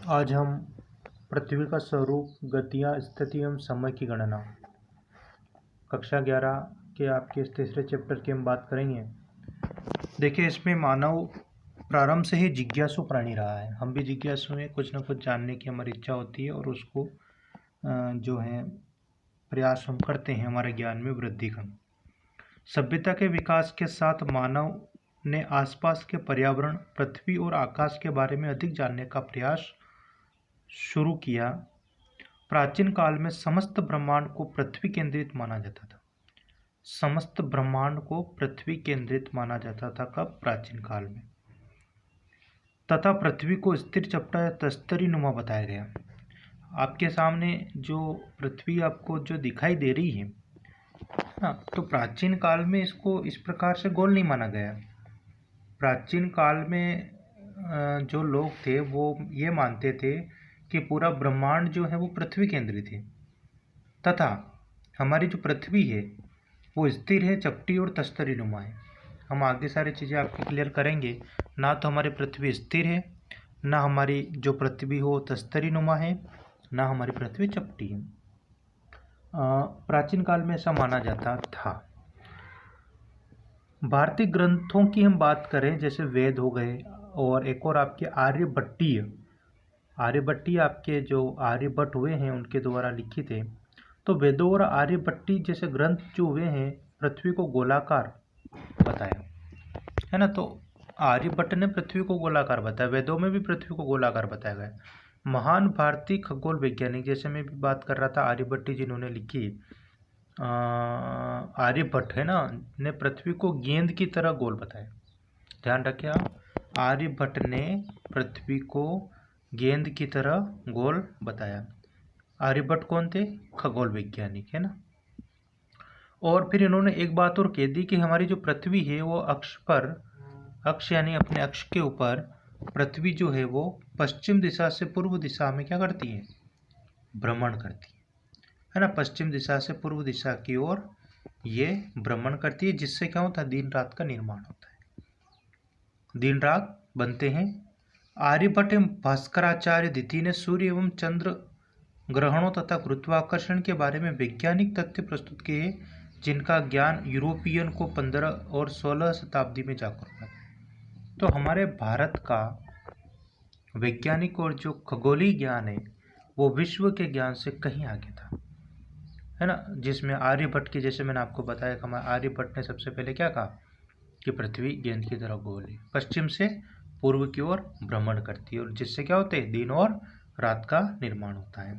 आज हम पृथ्वी का स्वरूप, गतियाँ, स्थिति एवं समय की गणना कक्षा 11 के आपके इस तीसरे चैप्टर की हम बात करेंगे। देखिए, इसमें मानव प्रारंभ से ही जिज्ञासु प्राणी रहा है। हम भी जिज्ञासु हैं, कुछ ना कुछ जानने की हमारी इच्छा होती है और उसको जो है प्रयास हम करते हैं हमारे ज्ञान में वृद्धि का। सभ्यता के विकास के साथ मानव ने आसपास के पर्यावरण, पृथ्वी और आकाश के बारे में अधिक जानने का प्रयास शुरू किया। प्राचीन काल में समस्त ब्रह्मांड को पृथ्वी केंद्रित माना जाता था। समस्त ब्रह्मांड को पृथ्वी केंद्रित माना जाता था कब? प्राचीन काल में। तथा पृथ्वी को स्थिर, चपटा या तस्तरी नुमा बताया गया। आपके सामने जो पृथ्वी आपको जो दिखाई दे रही है ना, तो प्राचीन काल में इसको इस प्रकार से गोल नहीं माना गया। प्राचीन काल में जो लोग थे वो ये मानते थे कि पूरा ब्रह्मांड जो है वो पृथ्वी केंद्रित है, तथा हमारी जो पृथ्वी है वो स्थिर है, चपटी और तस्तरी नुमा है। हम आगे सारी चीज़ें आपकी क्लियर करेंगे। ना तो हमारी पृथ्वी स्थिर है, ना हमारी जो पृथ्वी हो तस्तरी नुमा है, ना हमारी पृथ्वी चपटी है। प्राचीन काल में ऐसा माना जाता था। भारतीय ग्रंथों की हम बात करें, जैसे वेद हो गए और एक और आपके आर्यभट्टीय आपके जो आर्यभट्ट हुए हैं उनके द्वारा लिखित है। तो वेदों और आर्यभट्टी जैसे ग्रंथ जो हुए हैं पृथ्वी को गोलाकार बताया है ना। तो आर्यभट्ट ने पृथ्वी को गोलाकार बताया, वेदों में भी पृथ्वी को गोलाकार बताया गया। महान भारतीय खगोल वैज्ञानिक, जैसे मैं भी बात कर रहा था, आर्यभट्टी जिन्होंने लिखी, आर्यभट्ट है ना, ने पृथ्वी को गेंद की तरह गोल बताया। ध्यान रखिए आप, आर्यभट्ट ने पृथ्वी को गेंद की तरह गोल बताया। आर्यभट्ट कौन थे? खगोल वैज्ञानिक है ना। और फिर इन्होंने एक बात और कह दी कि हमारी जो पृथ्वी है वो अक्ष यानी अपने अक्ष के ऊपर पृथ्वी जो है वो पश्चिम दिशा से पूर्व दिशा में क्या करती है? भ्रमण करती है ना। पश्चिम दिशा से पूर्व दिशा की ओर ये भ्रमण करती है, जिससे क्या होता है? दिन रात का निर्माण होता है, दिन रात बनते हैं। आर्यभट्ट एवं भास्कराचार्य द्वितीय ने सूर्य एवं चंद्र ग्रहणों तथा गुरुत्वाकर्षण के बारे में वैज्ञानिक तथ्य प्रस्तुत किए, जिनका ज्ञान यूरोपियन को 15 और 16 शताब्दी में जाकर हुआ। तो हमारे भारत का वैज्ञानिक और जो खगोलीय ज्ञान है वो विश्व के ज्ञान से कहीं आगे था, है ना। जिसमें आर्यभट्ट की, जैसे मैंने आपको बताया कि हमारे आर्यभट्ट ने सबसे पहले क्या कहा कि पृथ्वी गेंद की तरह गोल है, पश्चिम से पूर्व की ओर भ्रमण करती है, और जिससे क्या होते हैं? दिन और रात का निर्माण होता है।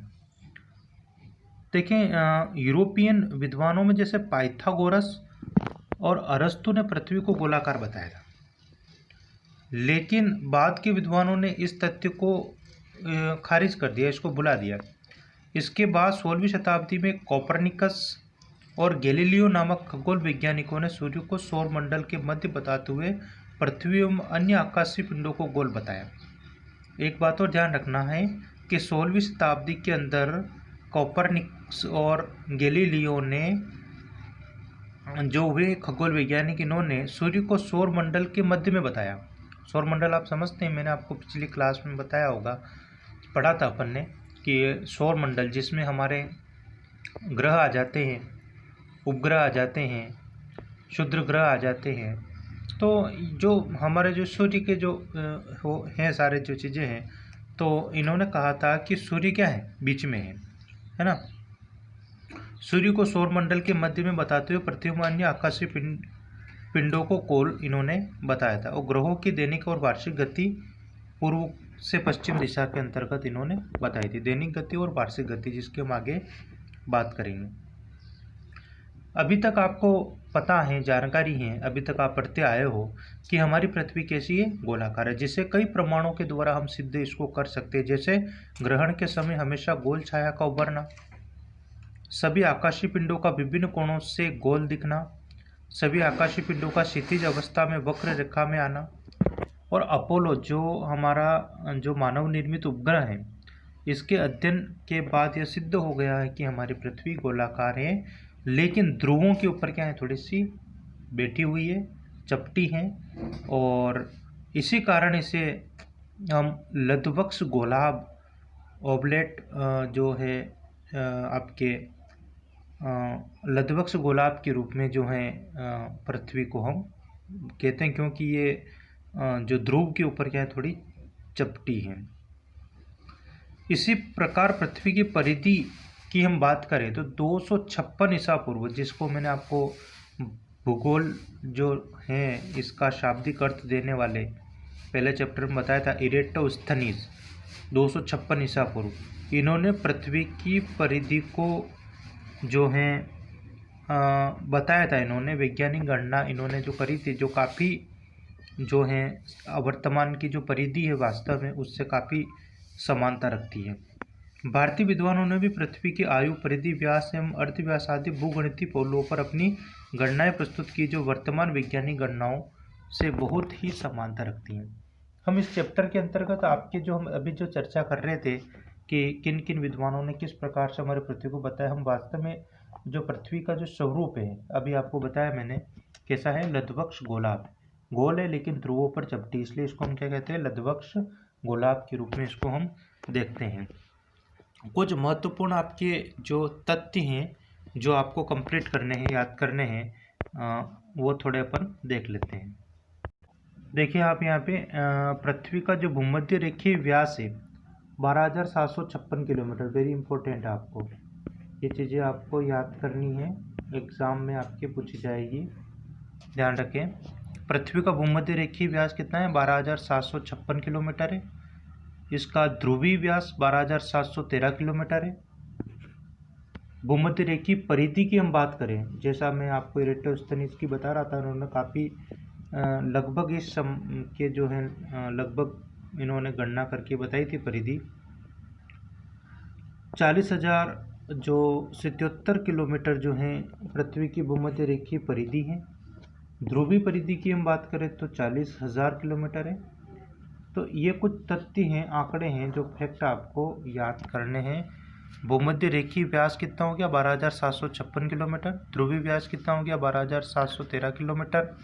देखें, यूरोपियन विद्वानों में जैसे पाइथागोरस और अरस्तु ने पृथ्वी को गोलाकार बताया था, लेकिन बाद के विद्वानों ने इस तथ्य को खारिज कर दिया, इसको भुला दिया। इसके बाद 16वीं शताब्दी में कोपरनिकस और गैलीलियो नामक खगोल वैज्ञानिकों ने सूर्य को सौर मंडल के मध्य बताते हुए पृथ्वी एवं अन्य आकाशीय पिंडों को गोल बताया। एक बात और ध्यान रखना है कि 16वीं शताब्दी के अंदर कोपरनिकस और गैलीलियो ने, जो वे खगोल वैज्ञानिक, इन्होंने सूर्य को सौर मंडल के मध्य में बताया। सौर मंडल आप समझते हैं, मैंने आपको पिछली क्लास में बताया होगा, पढ़ा था अपन ने कि सौर मंडल जिसमें हमारे ग्रह आ जाते हैं, उपग्रह आ जाते हैं, क्षुद्र ग्रह आ जाते हैं। तो जो हमारे जो सूर्य के जो वो हैं सारे जो चीज़ें हैं, तो इन्होंने कहा था कि सूर्य क्या है? बीच में है ना। सूर्य को सौर मंडल के मध्य में बताते हुए पृथ्वी में अन्य आकाशीय पिंडों को गोल इन्होंने बताया था, और ग्रहों की दैनिक और वार्षिक गति पूर्व से पश्चिम दिशा के अंतर्गत इन्होंने बताई थी। दैनिक गति और वार्षिक गति, जिसकी हम आगे बात करेंगे। अभी तक आपको पता है, जानकारी है, अभी तक आप पढ़ते आए हो कि हमारी पृथ्वी कैसी है? गोलाकार है, जिसे कई प्रमाणों के द्वारा हम सिद्ध इसको कर सकते हैं। जैसे ग्रहण के समय हमेशा गोल छाया का उभरना, सभी आकाशीय पिंडों का विभिन्न कोणों से गोल दिखना, सभी आकाशीय पिंडों का क्षितिज अवस्था में वक्र रेखा में आना, और अपोलो जो हमारा जो मानव निर्मित उपग्रह है, इसके अध्ययन के बाद यह सिद्ध हो गया है कि हमारी पृथ्वी गोलाकार है, लेकिन ध्रुवों के ऊपर क्या है? थोड़ी सी बैठी हुई है, चपटी है, और इसी कारण इसे हम लधवक्ष गोलाभ ओबलेट जो है आपके लद्वक्ष गोलाब के रूप में जो है पृथ्वी को हम कहते हैं, क्योंकि ये जो ध्रुव के ऊपर क्या है, थोड़ी चपटी है। इसी प्रकार पृथ्वी की परिधि की हम बात करें तो 256 ईसा पूर्व, जिसको मैंने आपको भूगोल जो है इसका शाब्दिक अर्थ देने वाले पहले चैप्टर में बताया था, इरेटोस्थनीज 256 ईसा पूर्व, इन्होंने पृथ्वी की परिधि को जो है बताया था। इन्होंने वैज्ञानिक गणना इन्होंने जो करी थी, जो काफ़ी जो है वर्तमान की जो परिधि है वास्तव में उससे काफ़ी समानता रखती है। भारतीय विद्वानों ने भी पृथ्वी की आयु, परिधि, व्यास एवं अर्धव्यास आदि भूगणितीय पहलुओं पर अपनी गणनाएं प्रस्तुत की, जो वर्तमान वैज्ञानिक गणनाओं से बहुत ही समानता रखती हैं। हम इस चैप्टर के अंतर्गत आपके जो हम अभी जो चर्चा कर रहे थे कि किन किन विद्वानों ने किस प्रकार से हमारे पृथ्वी को बताया, हम वास्तव में जो पृथ्वी का जो स्वरूप है अभी आपको बताया मैंने कैसा है, लद्वक्ष गोलाब, गोल है लेकिन ध्रुवों पर चपटी, इसलिए इसको हम क्या कहते हैं, लद्वक्ष गोलाब के रूप में इसको हम देखते हैं। कुछ महत्वपूर्ण आपके जो तथ्य हैं जो आपको कंप्लीट करने हैं, याद करने हैं, वो थोड़े अपन देख लेते हैं। देखिए आप यहाँ पे पृथ्वी का जो भूमध्य रेखीय व्यास है 12,756 किलोमीटर, वेरी इंपॉर्टेंट है, आपको ये चीज़ें आपको याद करनी है, एग्ज़ाम में आपके पूछी जाएगी, ध्यान रखें। पृथ्वी का भूमध्य रेखीय व्यास कितना है, 12,756 किलोमीटर है। इसका ध्रुवीय व्यास 12,713 किलोमीटर है। भूमध्य रेखीय परिधि की हम बात करें, जैसा मैं आपको इरेटोस्थनीज की बता रहा था, उन्होंने काफ़ी लगभग इस के जो है लगभग इन्होंने गणना करके बताई थी परिधि 40,000 जो 77 किलोमीटर जो है पृथ्वी की भूमध्य रेखीय परिधि है। ध्रुवीय परिधि की हम बात करें तो 40,000 किलोमीटर है। तो ये कुछ तथ्य हैं, आंकड़े हैं जो फैक्ट आपको याद करने हैं। भूमध्य रेखीय व्यास कितना हो गया, 12,756 किलोमीटर। ध्रुवीय व्यास कितना हो गया, 12,713 किलोमीटर।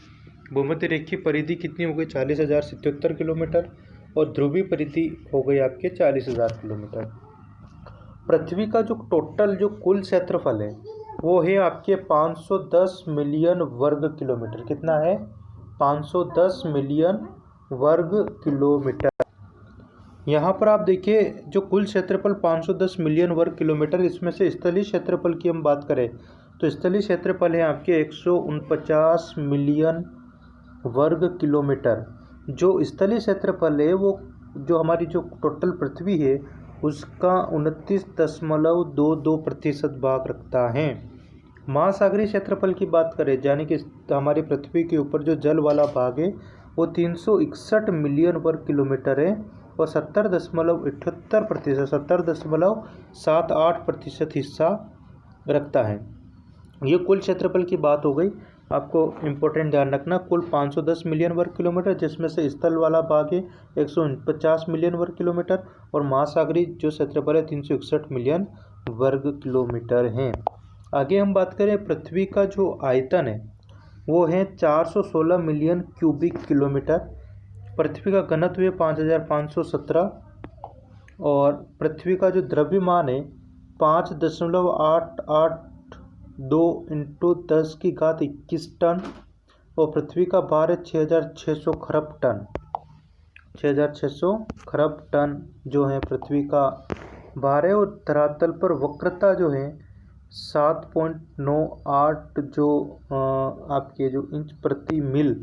भूमध्य रेखीय परिधि कितनी हो गई, 40,077 किलोमीटर। और ध्रुवीय परिधि हो गई आपके 40,000 किलोमीटर। पृथ्वी का जो टोटल जो कुल क्षेत्रफल है वो है आपके 510 मिलियन वर्ग किलोमीटर। कितना है, 510 मिलियन वर्ग किलोमीटर। यहाँ पर आप देखिए जो कुल क्षेत्रफल 510 मिलियन वर्ग किलोमीटर, इसमें से स्थलीय क्षेत्रफल की हम बात करें तो स्थलीय क्षेत्रफल है आपके 149 मिलियन वर्ग किलोमीटर। जो स्थलीय क्षेत्रफल है वो जो हमारी जो टोटल पृथ्वी है उसका 29.22% भाग रखता है। महासागरीय क्षेत्रफल की बात करें, यानी कि हमारी पृथ्वी के ऊपर जो जल वाला भाग है वो 361 मिलियन वर्ग किलोमीटर है और 70.78%, 70.78% हिस्सा रखता है। ये कुल क्षेत्रफल की बात हो गई। आपको इम्पोर्टेंट ध्यान रखना, कुल 510 मिलियन वर्ग किलोमीटर, जिसमें से स्थल वाला भाग है 150 मिलियन वर्ग किलोमीटर और महासागरीय जो क्षेत्रफल है 361 मिलियन वर्ग किलोमीटर है। आगे हम बात करें, पृथ्वी का जो आयतन है वो है 416 मिलियन क्यूबिक किलोमीटर। पृथ्वी का घनत्व है 5,517 और पृथ्वी का जो द्रव्यमान है 5.882 × 10⁻21 टन और पृथ्वी का भार है 6,600 खरब टन। 6,600 खरब टन जो है पृथ्वी का भार है। और धरातल पर वक्रता जो है 7.98 जो आपके जो इंच प्रति मील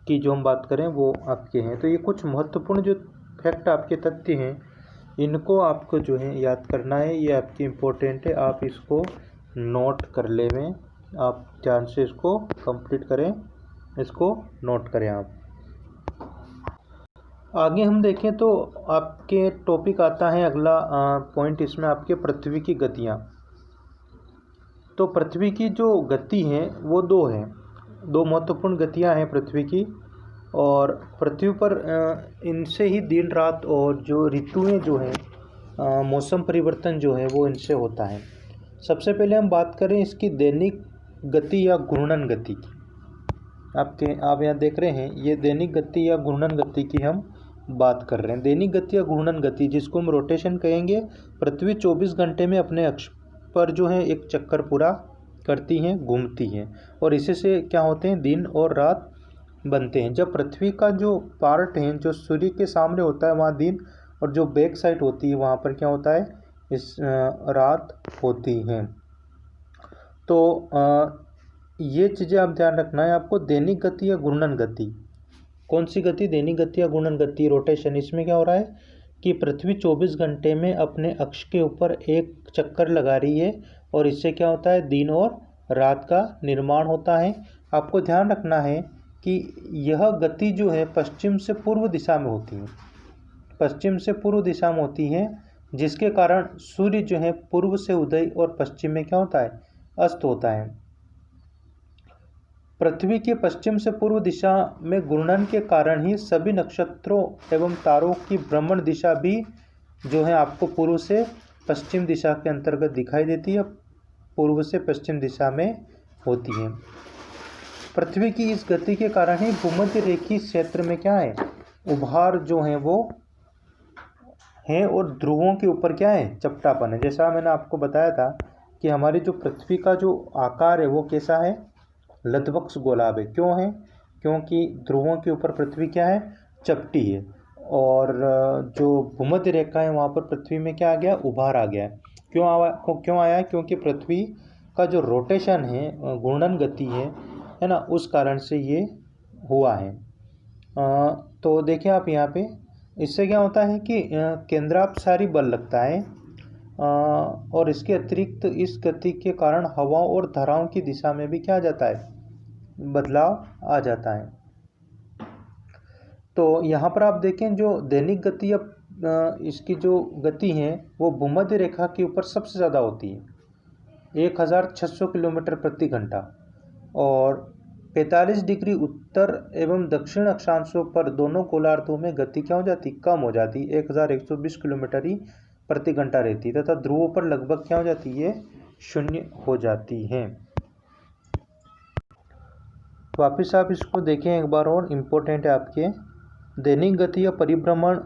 की जो हम बात करें वो आपके हैं। तो ये कुछ महत्वपूर्ण जो फैक्ट आपके तथ्य हैं इनको आपको जो है याद करना है, ये आपकी इम्पोर्टेंट है, आप इसको नोट कर ले में, आप ध्यान से इसको कंप्लीट करें, इसको नोट करें आप। आगे हम देखें तो आपके टॉपिक आता है अगला पॉइंट, इसमें आपके पृथ्वी की गतियाँ। तो पृथ्वी की जो गति है वो दो हैं, दो महत्वपूर्ण गतियाँ हैं पृथ्वी की, और पृथ्वी पर इनसे ही दिन रात और जो ऋतुएं जो हैं मौसम परिवर्तन जो है वो इनसे होता है। सबसे पहले हम बात करें इसकी दैनिक गति या घूर्णन गति की। आप यहाँ देख रहे हैं, ये दैनिक गति या घूर्णन गति की हम बात कर रहे हैं। दैनिक गति या घूर्णन गति, जिसको हम रोटेशन कहेंगे, पृथ्वी 24 घंटे में अपने अक्ष पर जो है एक चक्कर पूरा करती हैं, घूमती हैं, और इसी से क्या होते हैं, दिन और रात बनते हैं। जब पृथ्वी का जो पार्ट है जो सूर्य के सामने होता है वहाँ दिन, और जो बैक साइड होती है वहाँ पर क्या होता है, इस रात होती हैं। तो ये चीज़ें आप ध्यान रखना है आपको। दैनिक गति या घूर्णन गति, कौन सी गति, दैनिक गति या घूर्णन गति, रोटेशन। इसमें क्या हो रहा है कि पृथ्वी 24 घंटे में अपने अक्ष के ऊपर एक चक्कर लगा रही है, और इससे क्या होता है, दिन और रात का निर्माण होता है। आपको ध्यान रखना है कि यह गति जो है पश्चिम से पूर्व दिशा में होती है, पश्चिम से पूर्व दिशा में होती है, जिसके कारण सूर्य जो है पूर्व से उदय और पश्चिम में क्या होता है, अस्त होता है। पृथ्वी के पश्चिम से पूर्व दिशा में घूर्णन के कारण ही सभी नक्षत्रों एवं तारों की भ्रमण दिशा भी जो है आपको पूर्व से पश्चिम दिशा के अंतर्गत दिखाई देती है, पूर्व से पश्चिम दिशा में होती है। पृथ्वी की इस गति के कारण ही भूमध्य रेखीय क्षेत्र में क्या है, उभार जो है वो है, और ध्रुवों के ऊपर क्या है, चपटापन है। जैसा मैंने आपको बताया था कि हमारी जो पृथ्वी का जो आकार है वो कैसा है, लतवक्ष गोलाभ है। क्यों है, क्योंकि ध्रुवों के ऊपर पृथ्वी क्या है, चपटी है, और जो भूमध्य रेखा है वहाँ पर पृथ्वी में क्या आ गया, उभार आ गया है। क्यों आया, क्योंकि पृथ्वी का जो रोटेशन है, घूर्णन गति है ना, उस कारण से ये हुआ है। तो देखिए आप यहाँ पे, इससे क्या होता है कि केंद्रापसारी बल लगता है, और इसके अतिरिक्त इस गति के कारण हवा और धाराओं की दिशा में भी क्या आ जाता है, बदलाव आ जाता है। तो यहाँ पर आप देखें जो दैनिक गति या इसकी जो गति है वो भूमध्य रेखा के ऊपर सबसे ज़्यादा होती है, 1600 किलोमीटर प्रति घंटा, और 45 डिग्री उत्तर एवं दक्षिण अक्षांशों पर दोनों गोलार्धों में गति क्या हो जाती, कम हो जाती, 1120 किलोमीटर ही प्रति घंटा रहती है, तथा ध्रुवों पर लगभग क्या हो जाती है, शून्य हो जाती है। वापिस आप इसको देखें एक बार और, इम्पोर्टेंट है आपके। दैनिक गति या परिभ्रमण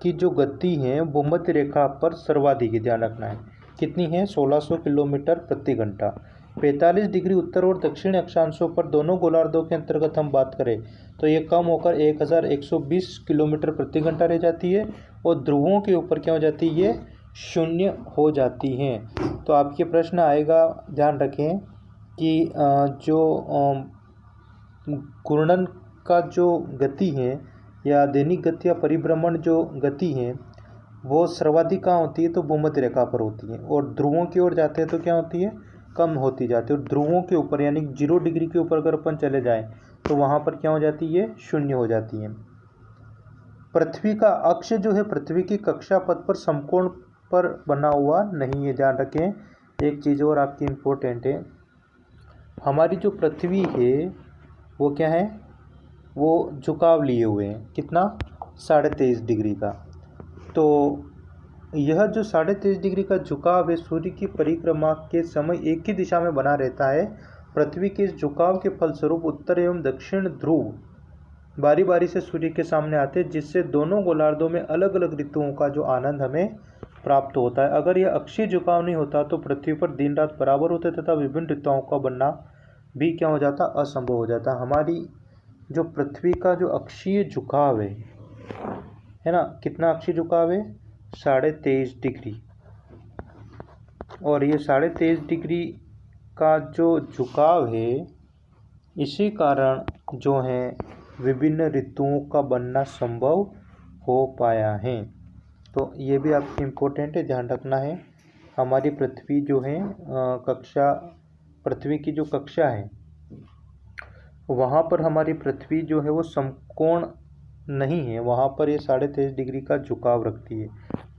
की जो गति है भूमध्य रेखा पर सर्वाधिक है, ध्यान रखना है, कितनी है, 1600 किलोमीटर प्रति घंटा। 45 डिग्री उत्तर और दक्षिण अक्षांशों पर दोनों गोलार्धों के अंतर्गत हम बात करें तो ये कम होकर 1120 किलोमीटर प्रति घंटा रह जाती है, और ध्रुवों के ऊपर क्या हो जाती है, ये शून्य हो जाती हैं। तो आपके प्रश्न आएगा, ध्यान रखें कि जो घूर्णन का जो गति है या दैनिक गति या परिभ्रमण जो गति है वो सर्वाधिक कहाँ होती है, तो भूमध्य रेखा पर होती है, और ध्रुवों की ओर जाते हैं तो क्या होती है, कम होती जाती है। और ध्रुवों के ऊपर यानी 0 डिग्री के ऊपर अगर अपन चले जाएं तो वहाँ पर क्या हो जाती है, शून्य हो जाती है। पृथ्वी का अक्ष जो है पृथ्वी की कक्षा पथ पर समकोण पर बना हुआ नहीं है, ध्यान रखें। एक चीज़ और आपकी इम्पोर्टेंट है, हमारी जो पृथ्वी है वो क्या है, वो झुकाव लिए हुए हैं, कितना, 23.5 डिग्री का। तो यह जो 23.5 डिग्री का झुकाव है सूर्य की परिक्रमा के समय एक ही दिशा में बना रहता है। पृथ्वी के इस झुकाव के फलस्वरूप उत्तर एवं दक्षिण ध्रुव बारी बारी से सूर्य के सामने आते हैं, जिससे दोनों गोलार्धों में अलग अलग ऋतुओं का जो आनंद हमें प्राप्त होता है। अगर यह अक्षीय झुकाव नहीं होता तो पृथ्वी पर दिन रात बराबर होते तथा विभिन्न ऋतुओं का बनना भी क्या हो जाता, असंभव हो जाता। हमारी जो पृथ्वी का जो अक्षीय झुकाव है ना, कितना अक्षीय झुकाव है, 23.5 डिग्री, और ये 23.5 डिग्री का जो झुकाव है इसी कारण जो है विभिन्न ऋतुओं का बनना संभव हो पाया है। तो ये भी आपकी इम्पोर्टेंट है, ध्यान रखना है। हमारी पृथ्वी जो है पृथ्वी की जो कक्षा है वहाँ पर हमारी पृथ्वी जो है वो समकोण नहीं है, वहाँ पर ये 23.5 डिग्री का झुकाव रखती है,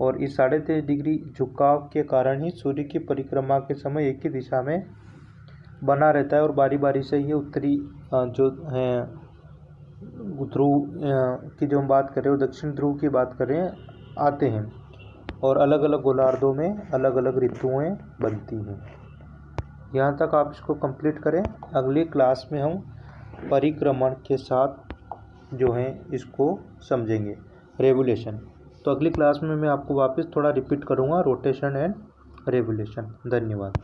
और इस 23.5 डिग्री झुकाव के कारण ही सूर्य की परिक्रमा के समय एक ही दिशा में बना रहता है, और बारी बारी से ये उत्तरी जो है ध्रुव की जो हम बात कर रहे हो, दक्षिण ध्रुव की बात कर रहे हैं, आते हैं, और अलग अलग गोलार्धों में अलग अलग ऋतुएँ बनती हैं। यहाँ तक आप इसको कंप्लीट करें। अगली क्लास में हम परिक्रमण के साथ जो है इसको समझेंगे। रेवोल्यूशन। तो अगली क्लास में मैं आपको वापस थोड़ा रिपीट करूँगा रोटेशन एंड रेवोल्यूशन। धन्यवाद।